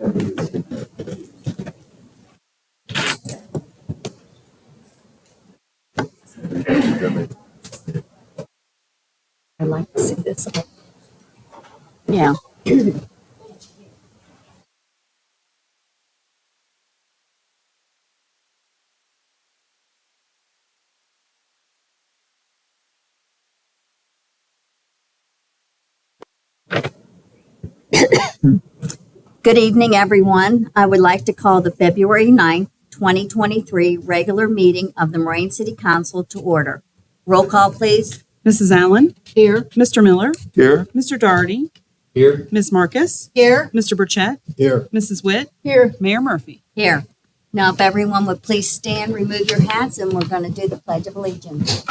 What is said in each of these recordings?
I'd like to see this. Yeah. Good evening, everyone. I would like to call the February 9th, 2023 regular meeting of the Moraine City Council to order. Roll call, please. Mrs. Allen? Here. Mr. Miller? Here. Mr. Doherty? Here. Ms. Marcus? Here. Mr. Burchett? Here. Mrs. Witt? Here. Mayor Murphy? Here. Now, if everyone would please stand, remove your hats, and we're going to do the Pledge of Allegiance.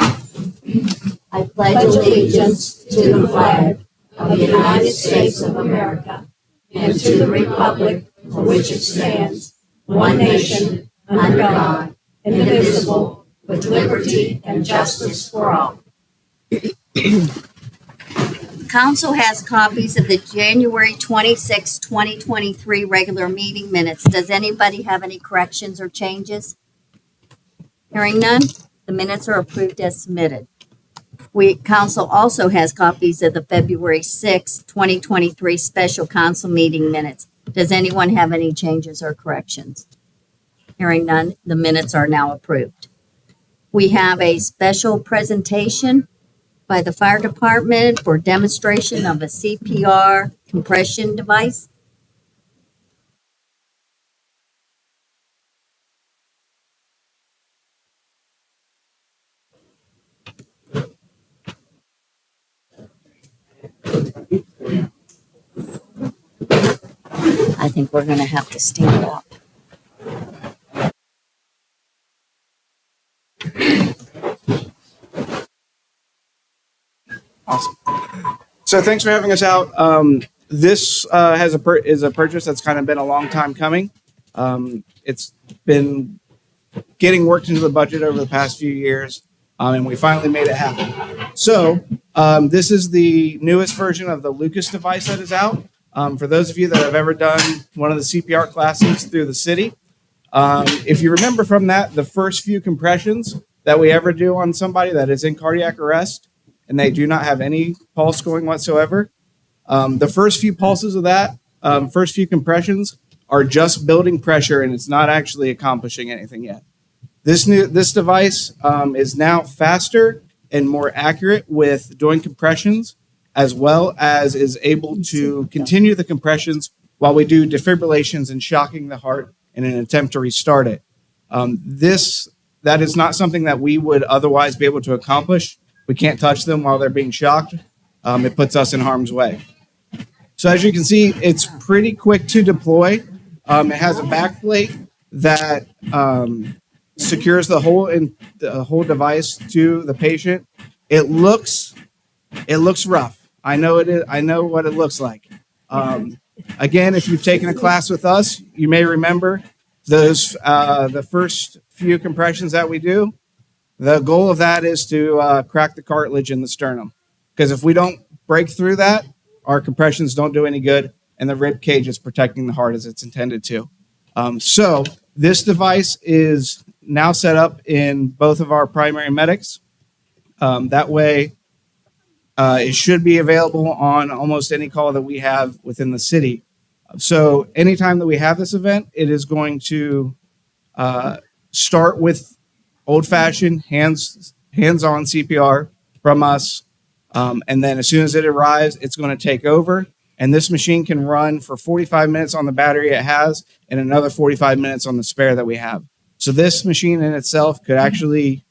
I pledge allegiance to the flag of the United States of America and to the republic for which it stands, one nation, under God, indivisible, with liberty and justice for all. Council has copies of the January 26, 2023 regular meeting minutes. Does anybody have any corrections or changes? Hearing none, the minutes are approved as submitted. Council also has copies of the February 6, 2023 special council meeting minutes. Does anyone have any changes or corrections? Hearing none, the minutes are now approved. We have a special presentation by the fire department for demonstration of a CPR compression device. I think we're going to have to stand up. Awesome. So thanks for having us out. This is a purchase that's kind of been a long time coming. It's been getting worked into the budget over the past few years, and we finally made it happen. So this is the newest version of the Lucas device that is out. For those of you that have ever done one of the CPR classes through the city, if you remember from that, the first few compressions that we ever do on somebody that is in cardiac arrest and they do not have any pulse going whatsoever, the first few pulses of that, first few compressions are just building pressure and it's not actually accomplishing anything yet. This device is now faster and more accurate with doing compressions, as well as is able to continue the compressions while we do defibrillations and shocking the heart in an attempt to restart it. That is not something that we would otherwise be able to accomplish. We can't touch them while they're being shocked. It puts us in harm's way. So as you can see, it's pretty quick to deploy. It has a back plate that secures the whole device to the patient. It looks rough. I know it is. I know what it looks like. Again, if you've taken a class with us, you may remember those the first few compressions that we do. The goal of that is to crack the cartilage in the sternum, because if we don't break through that, our compressions don't do any good, and the rib cage is protecting the heart as it's intended to. So this device is now set up in both of our primary medics. That way, it should be available on almost any call that we have within the city. So anytime that we have this event, it is going to start with old-fashioned hands-on CPR from us. And then as soon as it arrives, it's going to take over. And this machine can run for 45 minutes on the battery it has and another 45 minutes on the spare that we have. So this machine in itself could actually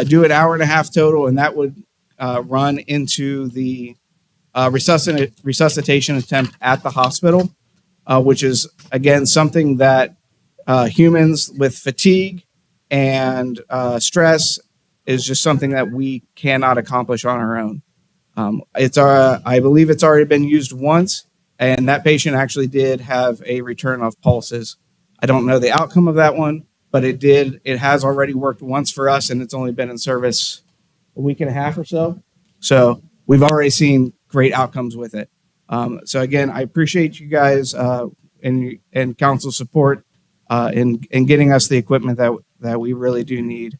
do an hour and a half total, and that would run into the resuscitation attempt at the hospital, which is, again, something that humans with fatigue and stress is just something that we cannot accomplish on our own. I believe it's already been used once, and that patient actually did have a return of pulses. I don't know the outcome of that one, but it has already worked once for us, and it's only been in service a week and a half or so. So we've already seen great outcomes with it. So again, I appreciate you guys and council support in getting us the equipment that we really do need.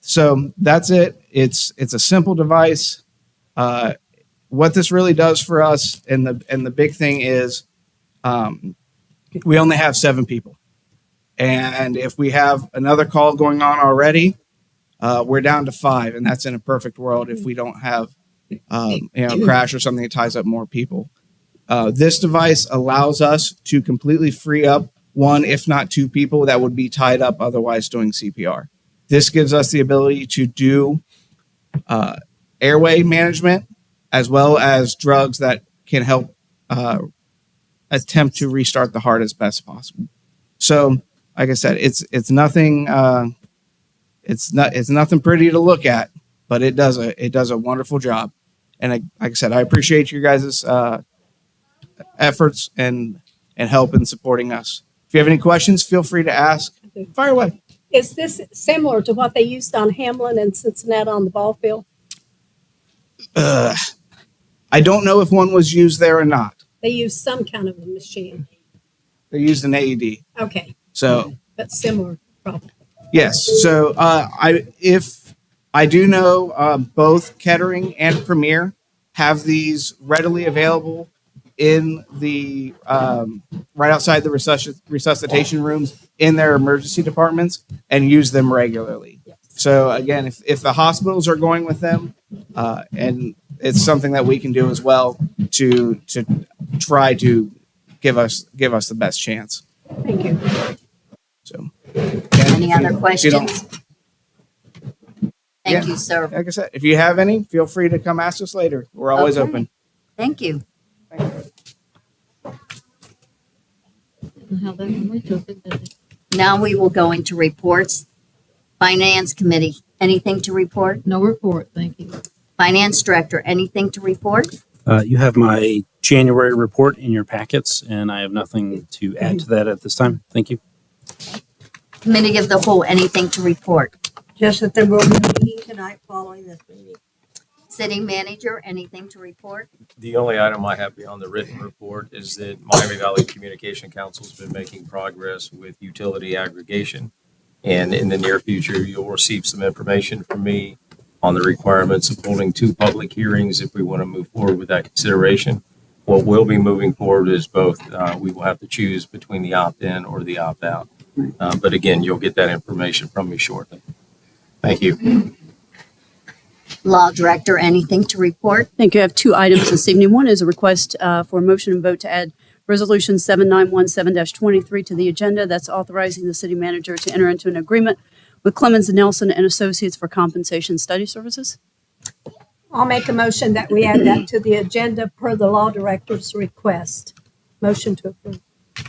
So that's it. It's a simple device. What this really does for us, and the big thing is, we only have 7 people, and if we have another call going on already, we're down to 5, and that's in a perfect world if we don't have crash or something that ties up more people. This device allows us to completely free up 1, if not 2 people that would be tied up otherwise doing CPR. This gives us the ability to do airway management as well as drugs that can help attempt to restart the heart as best possible. So, like I said, it's nothing it's nothing pretty to look at, but it does a wonderful job. And like I said, I appreciate you guys' efforts and help in supporting us. If you have any questions, feel free to ask. Fire away. Is this similar to what they used on Hamlin and Cincinnati on the ball field? I don't know if one was used there or not. They used some kind of a machine. They used an AED. Okay, So but similar, probably. yes. So I do know both Kettering and Premier have these readily available in the right outside the resuscitation rooms in their emergency departments and use them regularly. Yes. So again, if the hospitals are going with them, and it's something that we can do as well to try to give us the best chance. Thank you. So Any other if you don't- questions? Thank you, sir. Like I said, if you have any, feel free to come ask us later. We're always Okay. open. Thank you. How that when we took it, did it? Now we will go into reports. Finance Committee, anything to report? No report, thank you. Finance Director, anything to report? You have my January report in your packets, and I have nothing to add to that at this time. Thank you. Committee of the Whole, anything to report? Just that there will be a meeting tonight following this meeting. City Manager, anything to report? The only item I have beyond the written report is that Miami Valley Communication Council's been making progress with utility aggregation. And in the near future, you'll receive some information from me on the requirements of holding 2 public hearings if we want to move forward with that consideration. What will be moving forward is both. We will have to choose between the opt-in or the opt-out. But again, you'll get that information from me shortly. Thank you. Law Director, anything to report? Thank you. I have 2 items this evening. One is a request for a motion and vote to add Resolution 7917-23 to the agenda. That's authorizing the city manager to enter into an agreement with Clemens Nelson and Associates for compensation study services. I'll make a motion that we add that to the agenda per the law director's request. Motion to approve.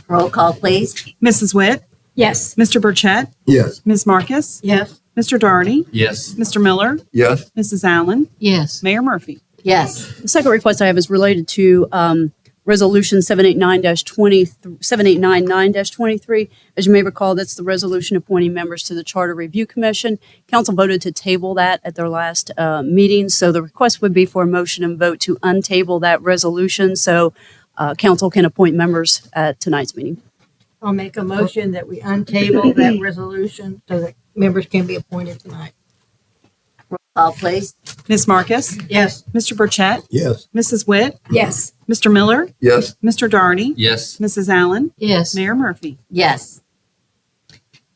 Roll call, please. Mrs. Witt, Yes. Mr. Burchett, Yes. Ms. Marcus, Yes. Mr. Doherty, Yes. Mr. Miller, Yes. Mrs. Allen, Yes, Mayor Murphy. Yes. The second request I have is related to Resolution 789-23. As you may recall, that's the resolution appointing members to the Charter Review Commission. Council voted to table that at their last meeting, so the request would be for a motion and vote to untable that resolution so council can appoint members at tonight's meeting. I'll make a motion that we untable that resolution so that members can be appointed tonight. Roll call, please. Ms. Marcus, Yes. Mr. Burchett, Yes. Mrs. Witt, Yes. Mr. Miller, Yes. Mr. Doherty, Yes. Mrs. Allen, yes. Mayor Murphy. Yes.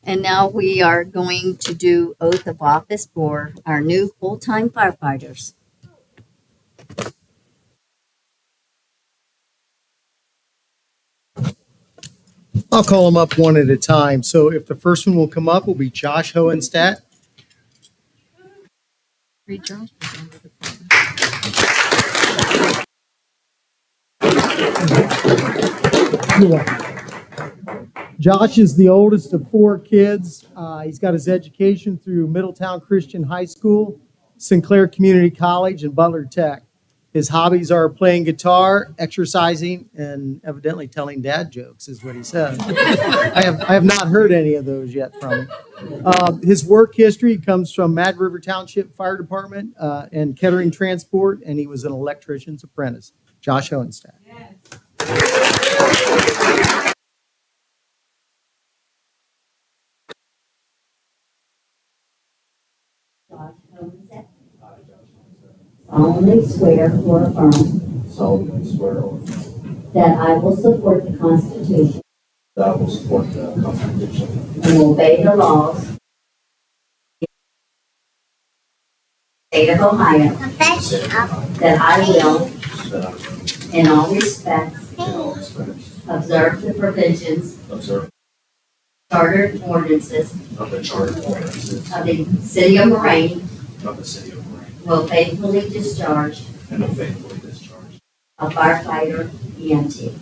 And now we are going to do oath of office for our new full-time firefighters. I'll call them up one at a time. So if the first one will come up, will be Josh Hohenstadt. Read Josh. Josh is the oldest of 4 kids. He's got his education through Middletown Christian High School, Sinclair Community College, and Butler Tech. His hobbies are playing guitar, exercising, and evidently telling dad jokes, is what he says. I have not heard any of those yet from him. His work history comes from Mad River Township Fire Department and Kettering Transport, and he was an electrician's apprentice. Josh Hohenstadt. solemnly swear or affirm solemnly swear or affirm that I will support the Constitution that I will support the Constitution and will obey the laws of the state of Ohio, that I will, that I will, in all respects, in all respects, observe the provisions, observe charter, and ordinances of the charter and ordinances of the city of Moraine, of the city of Moraine, will faithfully discharge and will faithfully discharge a firefighter EMT.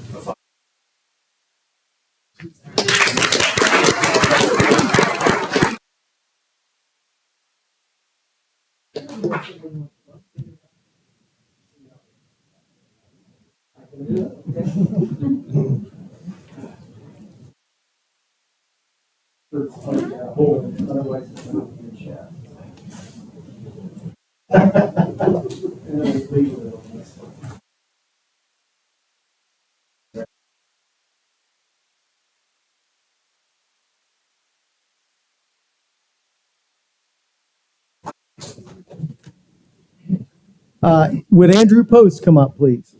Would Andrew Post come up, please?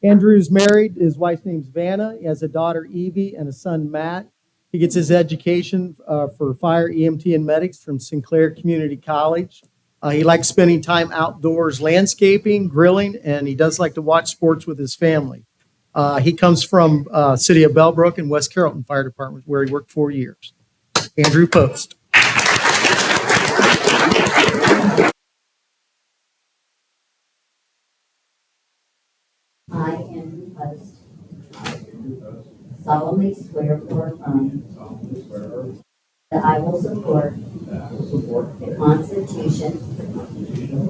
Andrew's married. His wife's name's Vanna. He has a daughter, Evie, and a son, Matt. He gets his education for fire, EMT, and medics from Sinclair Community College. He likes spending time outdoors, landscaping, grilling, and he does like to watch sports with his family. He comes from City of Bellbrook and West Carrollton Fire Department, where he worked 4 years. Andrew Post. I, Andrew Post, solemnly swear or affirm that I will support the Constitution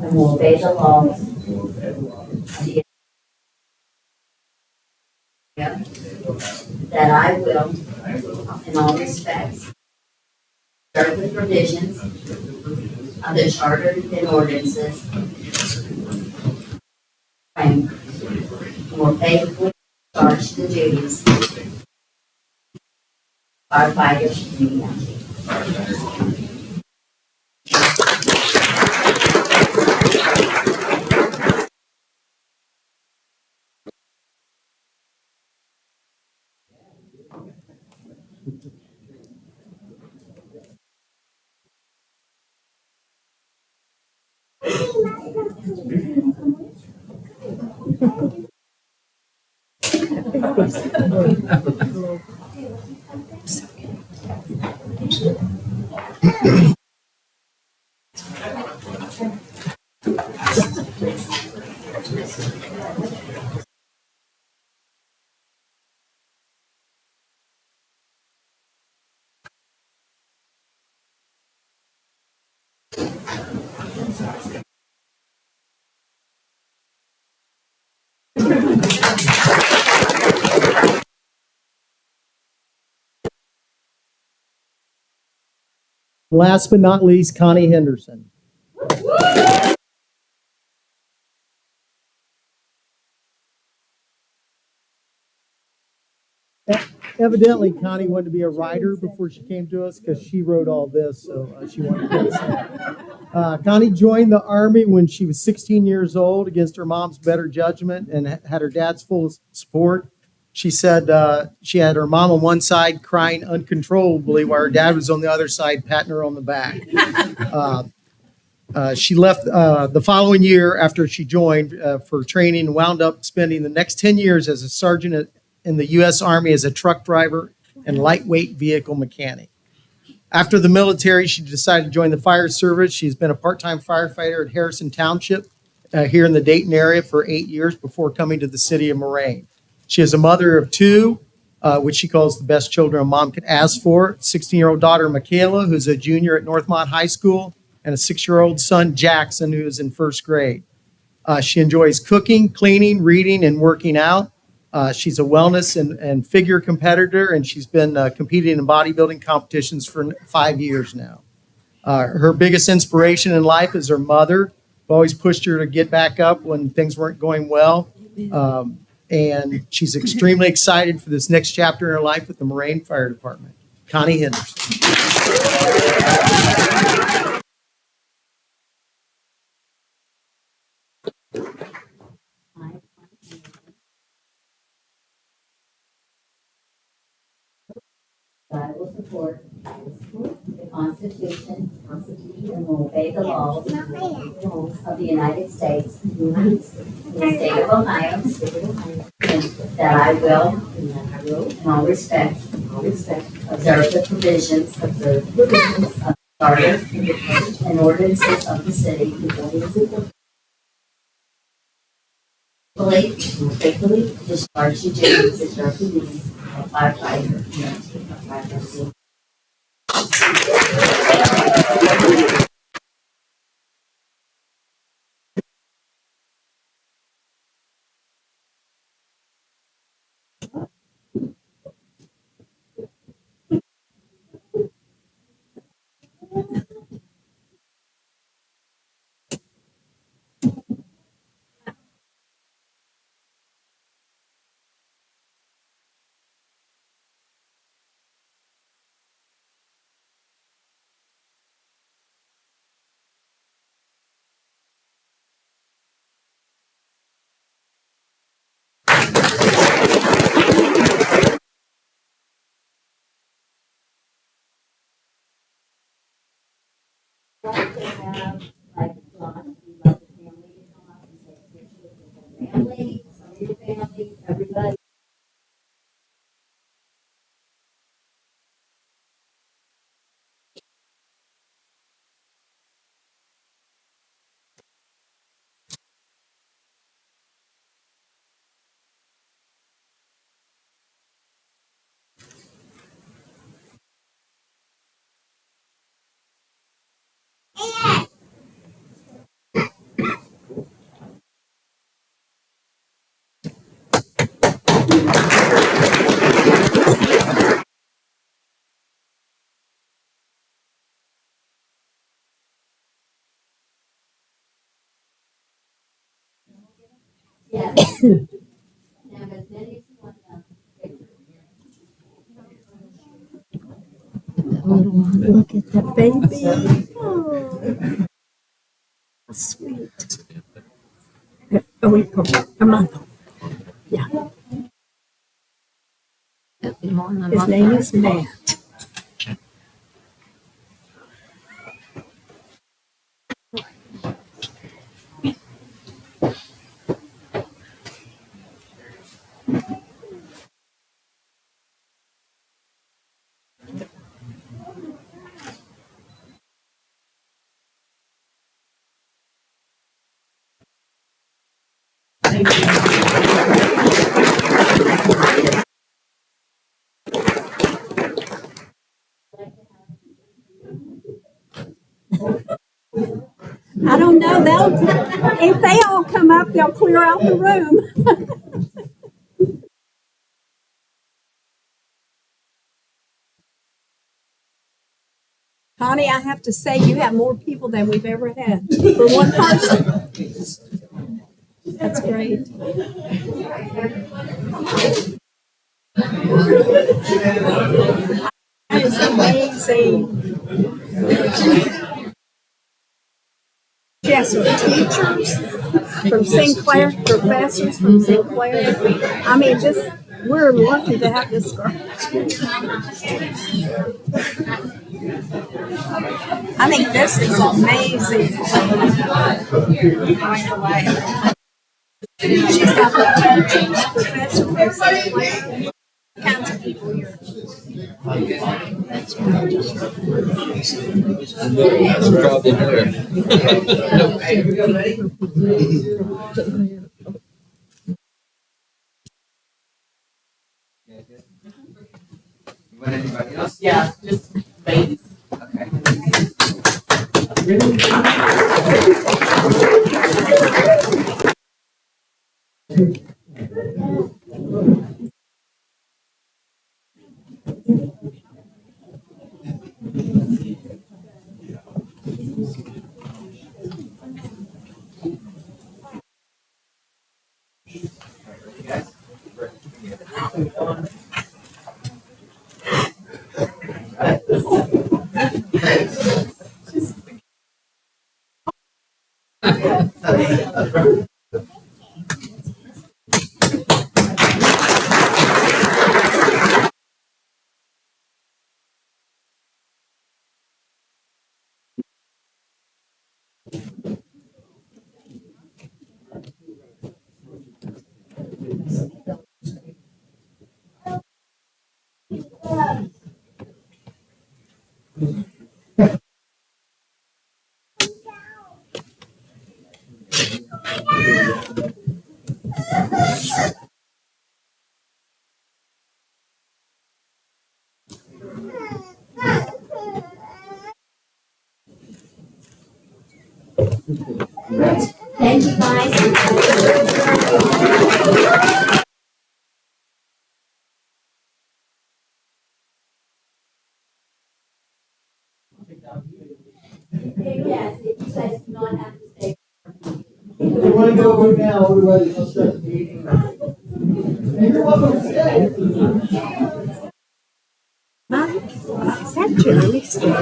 and will obey the laws of the that I will, in all respects, observe the provisions of the charter and ordinances and will faithfully discharge the duties of firefighters in the county. Last but not least, Connie Henderson. Evidently, Connie wanted to be a writer before she came to us because she wrote all this, so she wanted to get us. Connie joined the Army when she was 16 years old against her mom's better judgment and had her dad's full support. She said she had her mom on one side crying uncontrollably while her dad was on the other side patting her on the back. She left the following year after she joined for training and wound up spending the next 10 years as a sergeant in the U.S. Army as a truck driver and lightweight vehicle mechanic. After the military, she decided to join the fire service. She's been a part-time firefighter at Harrison Township here in the Dayton area for 8 years before coming to the city of Moraine. She is a mother of two, which she calls the best children a mom could ask for. 16-year-old daughter, Michaela, who's a junior at Northmont High School, and a 6-year-old son, Jackson, who is in first grade. She enjoys cooking, cleaning, reading, and working out. She's a wellness and figure competitor, and she's been competing in bodybuilding competitions for 5 years now. Her biggest inspiration in life is her mother, who always pushed her to get back up when things weren't going well. And she's extremely excited for this next chapter in her life with the Moraine Fire Department. Connie Henderson. That I will support the Constitution and will obey the laws of the United States and the state of Ohio, and that I will, in all respects, observe the provisions of the charter and ordinances of the city, faithfully discharge the duties of firefighter. Like to have, like, Josh, you love the family to come up and take pictures with your family, some of your family, everybody. Yes. Now, as many as you want to picture. Look at that baby. Oh, sweet. A week, a month. Yeah. His name is Matt. I don't know. If they all come up, they'll clear out the room. Connie, I have to say, you have more people than we've ever had for one person. That's great. That is amazing. Yes, teachers from Sinclair, professors from Sinclair. I mean, we're lucky to have this girl. I think this is amazing. She's got the teachers, professor from Sinclair, kinds of people here. You want anybody else? Yeah, just babies. Okay. Thank you, guys. Yes, if you guys do not have to stay. If you want to go now, everybody, let's start the meeting. And you're welcome to stay. Is that Jeremy still?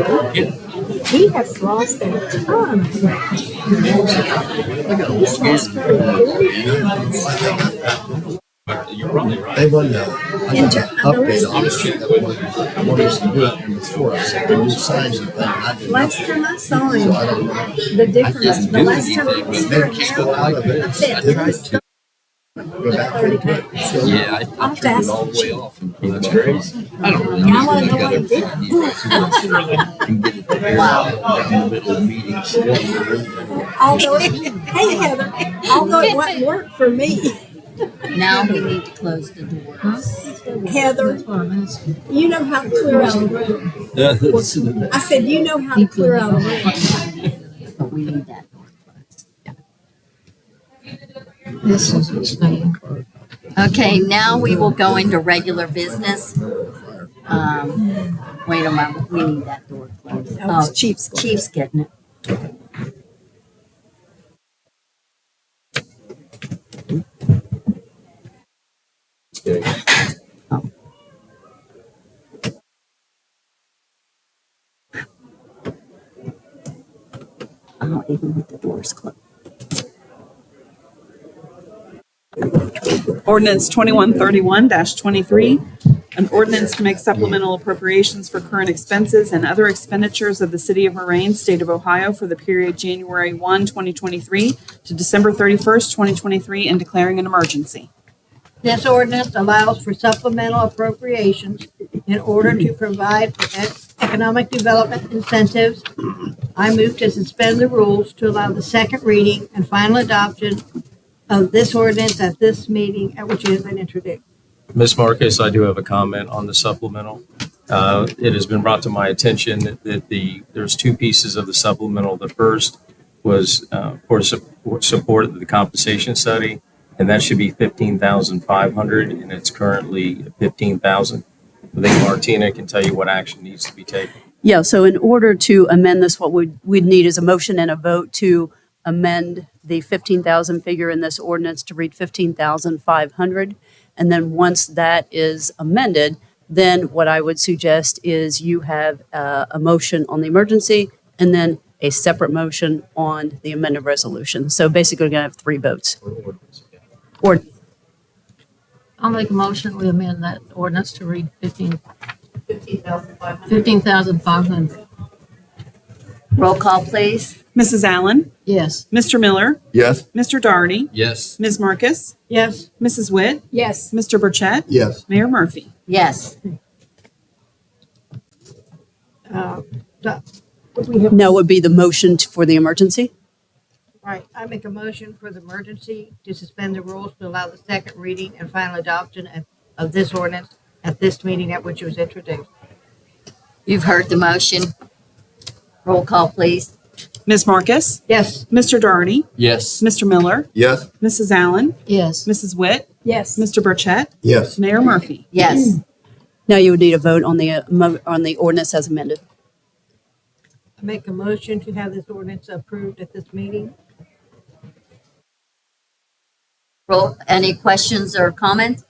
He has lost a ton of weight. He's lost You're probably right. They want to update on it. I want us to do it before I said, the new signs and things. I did not. Last time I saw him, So I don't know. the difference, the last time I was here, Maybe go out of it. I said, I tried to go back to it. So Yeah, I'll I turned it all the way off. And that's crazy. I don't really. I want to know what he did. And get it there in the middle of meetings. Although, hey Heather, although it wouldn't work for me, Now we need to close the doors. Heather, That's what I'm asking. you know how to clear out a room. I said, you know how to clear out a room. But we need that door closed. This is staying. Okay, now we will go into regular business. Wait a moment, we need that door closed. Oh, it's Chief's. Chief's getting it. Oh. Oh, even with the doors closed. Ordinance 2131-23, an ordinance to make supplemental appropriations for current expenses and other expenditures of the city of Moraine, state of Ohio for the period January 1, 2023 to December 31st, 2023, and declaring an emergency. This ordinance allows for supplemental appropriations in order to provide for economic development incentives. I move to suspend the rules to allow the second reading and final adoption of this ordinance at this meeting at which it has been introduced. Ms. Marcus, I do have a comment on the supplemental. It has been brought to my attention that there's two pieces of the supplemental. The first was for support of the compensation study, and that should be $15,500, and it's currently $15,000. I think Martina can tell you what action needs to be taken. Yeah, so in order to amend this, what we'd need is a motion and a vote to amend the 15,000 figure in this ordinance to read 15,500. And then once that is amended, then what I would suggest is you have a motion on the emergency and then a separate motion on the amended resolution. So basically, we're going to have three votes. Or I'll make a motion, we amend that ordinance to read 15,500. Roll call, please. Mrs. Allen, Yes. Mr. Miller, Yes. Mr. Doherty, Yes. Ms. Marcus, Yes, Mrs. Witt, Yes, Mr. Burchett, Yes. Mayor Murphy. Yes. we have, no would be the motion for the emergency. right. I make a motion for the emergency to suspend the rules to allow the second reading and final adoption of this ordinance at this meeting at which it was introduced. You've heard the motion. Roll call, please. Ms. Marcus, Yes, Mr. Doherty, Yes. Mr. Miller, Yes. Mrs. Allen, Yes. Mrs. Witt, yes. Mr. Burchett, Yes. Mayor Murphy. Yes. Now you would need a vote on the ordinance as amended. I make a motion to have this ordinance approved at this meeting. Any questions or comments?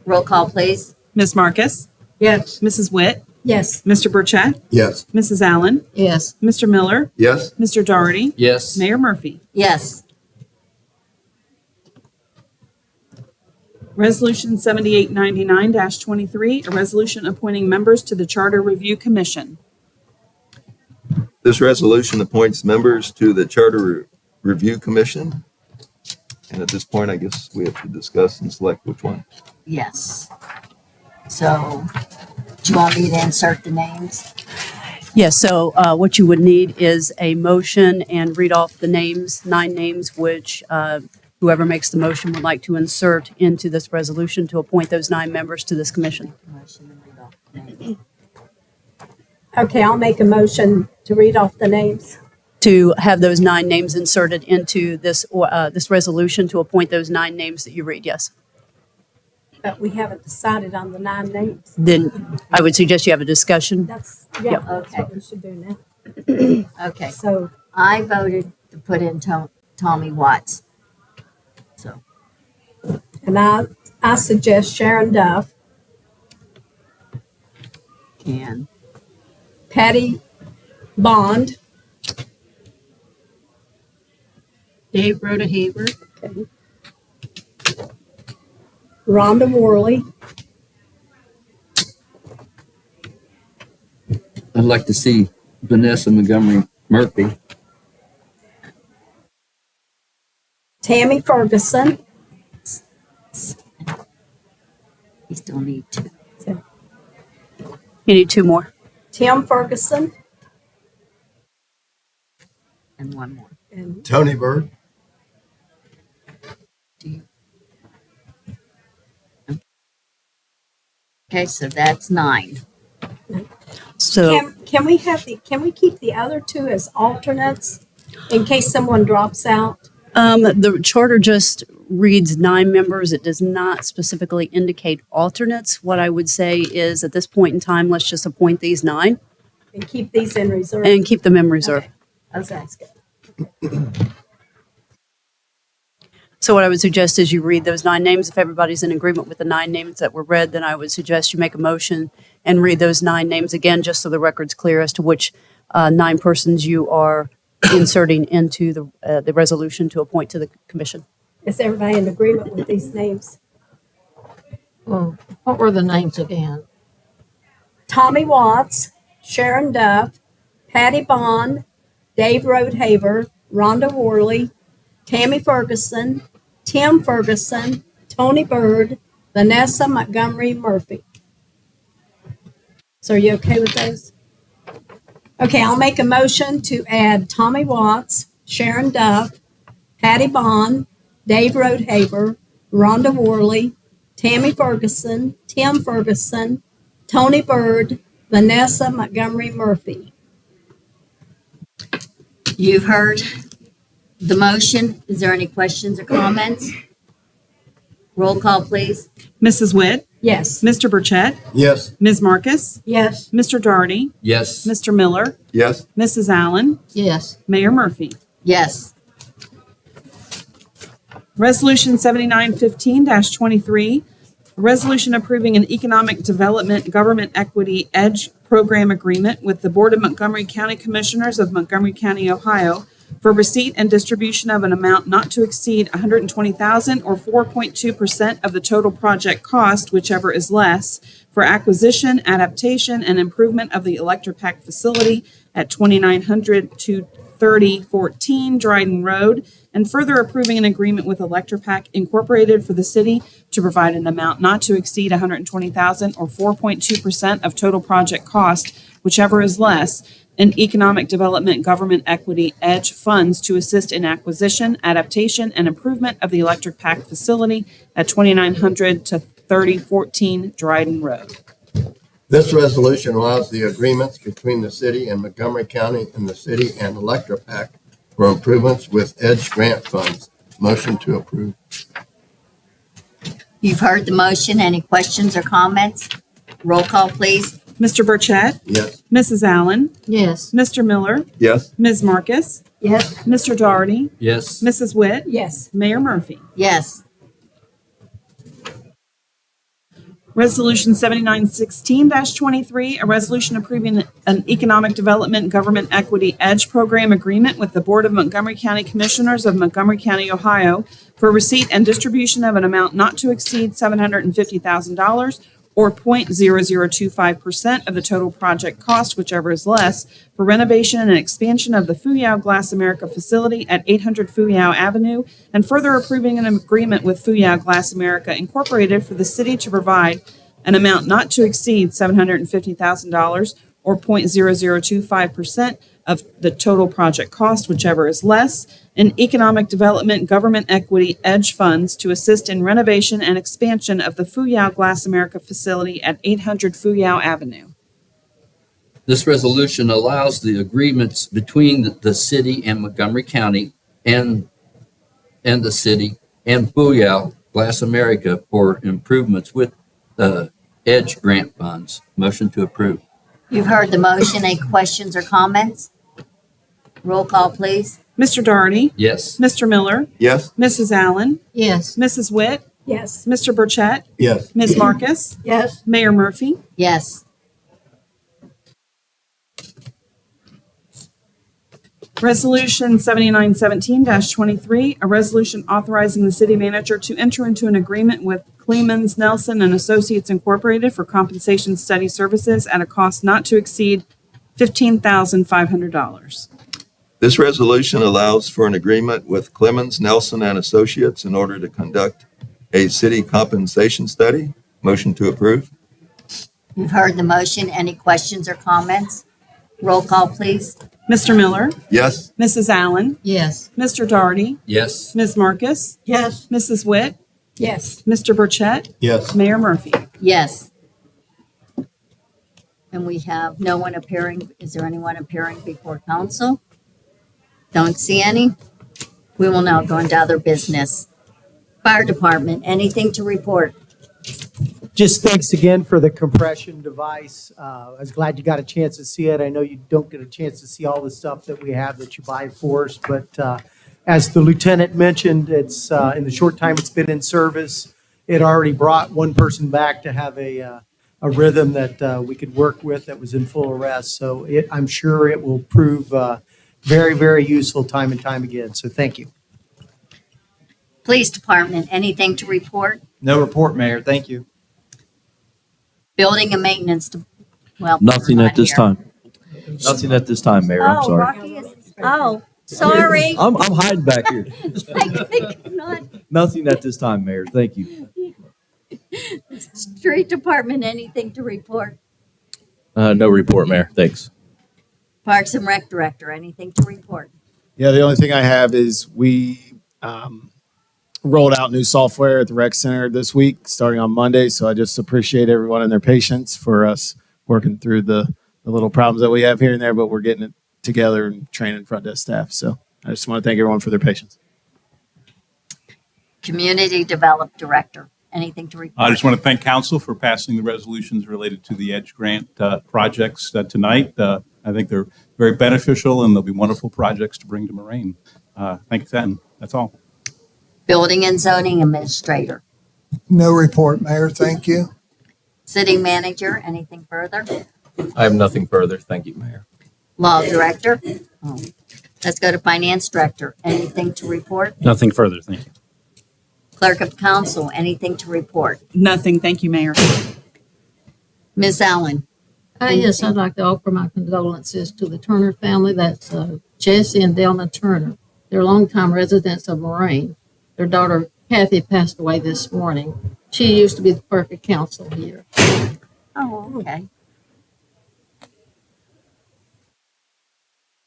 Roll call, please. Ms. Marcus, Yes, Mrs. Witt, Yes. Mr. Burchett, Yes. Mrs. Allen, Yes. Mr. Miller, Yes. Mr. Doherty, Yes. Mayor Murphy. Yes. Resolution 7899-23, a resolution appointing members to the Charter Review Commission. This resolution appoints members to the Charter Review Commission. And at this point, I guess we have to discuss and select which one. Yes. So, do you want me to insert the names? Yes, so what you would need is a motion and read off the names, 9 names, which whoever makes the motion would like to insert into this resolution to appoint those 9 members to this commission. Okay, I'll make a motion to read off the names. To have those 9 names inserted into this this resolution to appoint those 9 names that you read, yes. But we haven't decided on the 9 names. Then I would suggest you have a discussion. That's Yep. that's what we should do now. Okay. So I voted to put in Tommy Watts. So, and I suggest Sharon Duff, and Patty Bond, Dave Rhoda Haber. Rhonda Worley, I'd like to see Vanessa Montgomery Murphy. Tammy Ferguson, we still need 2. You need 2 more. Tim Ferguson, And 1 more. and Tony Bird. Okay, so that's 9. So can we keep the other 2 as alternates in case someone drops out? the charter just reads 9 members. It does not specifically indicate alternates. What I would say is at this point in time, let's just appoint these 9 And keep these in reserve. and keep them in reserve. Okay, that's good. So what I would suggest is you read those 9 names. If everybody's in agreement with the 9 names that were read, then I would suggest you make a motion and read those 9 names again, just so the record's clear as to which 9 persons you are inserting into the resolution to appoint to the commission. Is everybody in agreement with these names? Oh, what were the names again? Tommy Watts, Sharon Duff, Patty Bond, Dave Roadhaver, Rhonda Worley, Tammy Ferguson, Tim Ferguson, Tony Bird, Vanessa Montgomery Murphy. So are you okay with those? Okay, I'll make a motion to add Tommy Watts, Sharon Duff, Patty Bond, Dave Roadhaver, Rhonda Worley, Tammy Ferguson, Tim Ferguson, Tony Bird, Vanessa Montgomery Murphy. You've heard the motion. Is there any questions or comments? Roll call, please. Mrs. Witt, Yes. Mr. Burchett, Yes. Ms. Marcus, Yes. Mr. Doherty, Yes. Mr. Miller, Yes. Mrs. Allen, Yes. Mayor Murphy. Yes. Resolution 7915-23, a resolution approving an economic development government equity EDGE program agreement with the Board of Montgomery County Commissioners of Montgomery County, Ohio, for receipt and distribution of an amount not to exceed $120,000 or 4.2% of the total project cost, whichever is less, for acquisition, adaptation, and improvement of the Electropack facility at 2900 to 3014 Dryden Road, and further approving an agreement with Electropack Incorporated for the city to provide an amount not to exceed $120,000 or 4.2% of total project cost, whichever is less, in economic development government equity EDGE funds to assist in acquisition, adaptation, and improvement of the Electropack facility at 2900 to 3014 Dryden Road. This resolution allows the agreements between the city and Montgomery County and the city and Electropack for improvements with EDGE grant funds. Motion to approve. You've heard the motion. Any questions or comments? Roll call, please. Mr. Burchett, Yes. Mrs. Allen, Yes. Mr. Miller, Yes. Ms. Marcus, Yes. Mr. Doherty, Yes. Mrs. Witt, Yes. Mayor Murphy. Yes. Resolution 7916-23, a resolution approving an economic development government equity EDGE program agreement with the Board of Montgomery County Commissioners of Montgomery County, Ohio, for receipt and distribution of an amount not to exceed $750,000 or 0.0025% of the total project cost, whichever is less, for renovation and expansion of the Fuyao Glass America facility at 800 Fuyao Avenue, and further approving an agreement with Fuyao Glass America Incorporated for the city to provide an amount not to exceed $750,000 or 0.0025% of the total project cost, whichever is less, in economic development government equity EDGE funds to assist in renovation and expansion of the Fuyao Glass America facility at 800 Fuyao Avenue. This resolution allows the agreements between the city and Montgomery County and the city and Fuyao Glass America for improvements with EDGE grant funds. Motion to approve. You've heard the motion. Any questions or comments? Roll call, please. Mr. Doherty? Yes. Mr. Miller? Yes. Mrs. Allen? Yes. Mrs. Witt? Yes. Mr. Burchett? Yes. Ms. Marcus? Yes. Mayor Murphy? Yes. Resolution 7917-23, a resolution authorizing the city manager to enter into an agreement with Clemens Nelson and Associates Incorporated for compensation study services at a cost not to exceed $15,500. This resolution allows for an agreement with Clemens, Nelson and Associates in order to conduct a city compensation study. Motion to approve. You've heard the motion. Any questions or comments? Roll call, please. Mr. Miller? Yes. Mrs. Allen? Yes. Mr. Doherty? Yes. Ms. Marcus? Yes. Mrs. Witt? Yes. Mr. Burchett? Yes. Mayor Murphy? Yes. And we have no one appearing. Is there anyone appearing before council? Don't see any. We will now go into other business. Fire Department, anything to report? Just thanks again for the compression device. I was glad you got a chance to see it. I know you don't get a chance to see all the stuff that we have that you buy for us, but as the lieutenant mentioned, it's in the short time it's been in service, it already brought one person back to have a rhythm that we could work with that was in full arrest. So I'm sure it will prove very, very useful time and time again. So thank you. Police Department, anything to report? No report, Mayor. Thank you. Building and maintenance, well. Nothing not at this here. time. Nothing at this time, Mayor. I'm Oh, sorry. Rocky is, oh, sorry. I'm hiding back here. I could not. Nothing at this time, Mayor. Thank you. Street Department, anything to report? No report, Mayor. Thanks. Parks and Rec Director, anything to report? Yeah, the only thing I have is we rolled out new software at the rec center this week, starting on Monday. So I just appreciate everyone and their patience for us working through the little problems that we have here and there, but we're getting it together and training front desk staff. So I just want to thank everyone for their patience. Community Development Director, anything to report? I just want to thank council for passing the resolutions related to the EDGE grant projects tonight. I think they're very beneficial and they'll be wonderful projects to bring to Moraine. Thanks, and that's all. Building and Zoning Administrator, No report, Mayor. Thank you. City Manager, anything further? I have nothing further. Thank you, Mayor. Law Director? Oh. Let's go to Finance Director, anything to report? Nothing further. Thank you. Clerk of Council, anything to report? Nothing. Thank you, Mayor. Ms. Allen? Yes, I'd like to offer my condolences to the Turner family. That's Jesse and Delma Turner. They're longtime residents of Moraine. Their daughter Kathy passed away this morning. She used to be the clerk of council here. Oh, okay.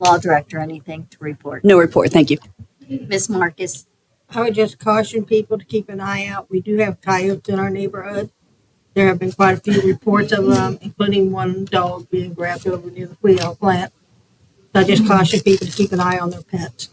Law Director, anything to report? No report. Thank you. Ms. Marcus? I would just caution people to keep an eye out. We do have coyotes in our neighborhood. There have been quite a few reports of them, including one dog being grabbed over near the Fuyao plant. So I just caution people to keep an eye on their pets.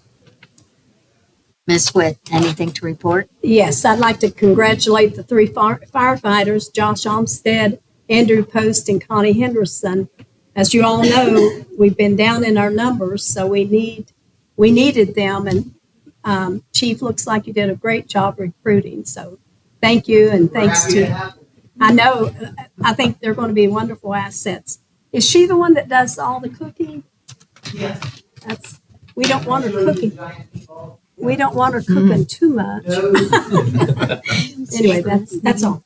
Ms. Witt, anything to report? Yes, I'd like to congratulate the three firefighters, Josh Olmstead, Andrew Post, and Connie Henderson. As you all know, we've been down in our numbers, so we needed them. And Chief, looks like you did a great job recruiting. So thank you, and thanks to I know, I think they're going to be wonderful assets. Is she the one that does all the cooking? Yes. That's, we don't want her cooking. We don't want her cooking too much. Anyway, that's all.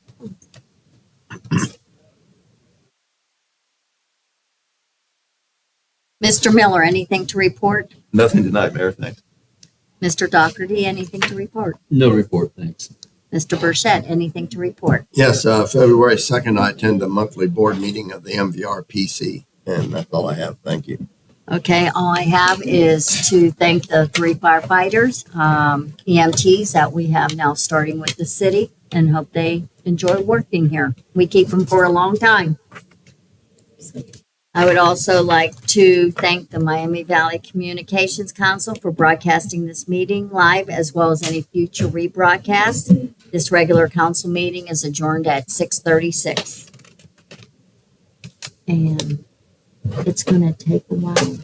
Mr. Miller, anything to report? Nothing tonight, Mayor, thanks. Mr. Dougherty, anything to report? No report, thanks. Mr. Burchett, anything to report? Yes, February 2nd, I attend the monthly board meeting of the MVRPC, and that's all I have. Thank you. Okay, all I have is to thank the 3 firefighters, EMTs that we have now starting with the city, and hope they enjoy working here. We keep them for a long time. I would also like to thank the Miami Valley Communications Council for broadcasting this meeting live as well as any future rebroadcasts. This regular council meeting is adjourned at 6:36. And it's going to take a while